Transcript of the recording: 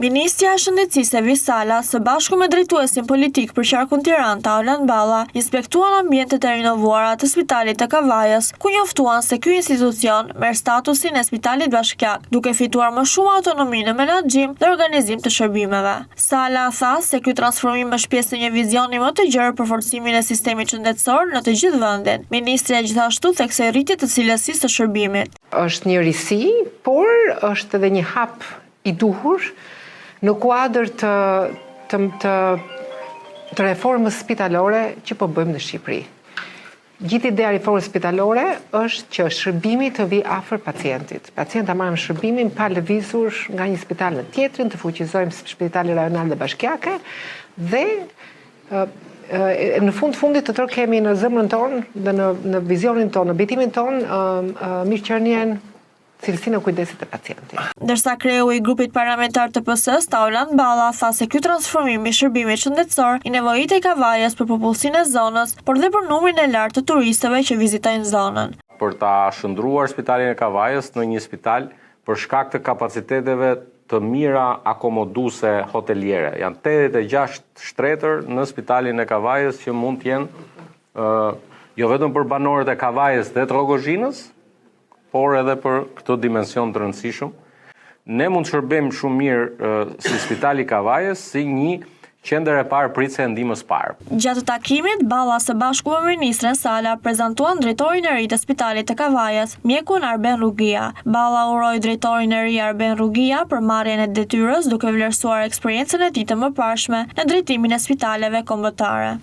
Ministrja e Shëndetësisë Evi Sala, së bashku me drejtuesin politik për qarkun Tiranë, Taulan Balla, inspektuan ambientet e rinovuara të Spitalit të Kavajës, ku njoftuan se ky institucion merr statusin e Spitalit Bashkiak, duke fituar më shumë autonomi në menaxhim dhe organizim të shërbimeve. Sala tha se ky transformim është pjesë e një vizioni më të gjerë për forcimin e sistemit shëndetësor në të gjithë vendin. Ministrja gjithashtu theksoi rritje të cilësisë të shërbimit. Është një risi, por është edhe një hap i duhur në kuadër të reformës spitalore që po bëjmë në Shqipëri. Gjithë ideja e reformës spitalore është që shërbimi të vi afër pacientit. Pacienta marrin shërbimin pa lëvizur nga një spital në tjetrin, të fuqizojmë spitale rajonale dhe bashkiake dhe në fundit të tërë kemi në zemrën tonë dhe në vizionin tonë, në betimin tonë, mirëqenien, cilësinë e kujdesit të pacientit. Ndërsa kreu i grupit parlamentar të PS-s, Taulan Balla, tha se ky transformim i shërbimit shëndetësor i nevojitej Kavajës për popullsinë e zonës, por dhe për numrin e lartë të turistëve që vizitojnë zonën. Për ta shndruar spitalin e Kavajës në një spital për shkak të kapaciteteve të mira akomoduese hoteliere. Janë 86 shtretër në spitalin e Kavajës që mund të jenë jo vetëm për banorët e Kavajës dhe të Rogozhinës, por edhe për këtë dimension të rëndësishëm. Ne mund të shërbejmë shumë mirë si Spitali Kavajës si një qendër e parë pritse e ndihmës parë. Gjatë takimit, Balla së bashku me ministren Sala prezantuan drejtorin e ri të Spitalit të Kavajës, mjekun Arben Rrugia. Balla uroi drejtorin e ri Arben Rrugia për marrjen e detyrës, duke vlerësuar eksperiencën e tij të mëparshme në drejtimin e spitaleve kombëtare.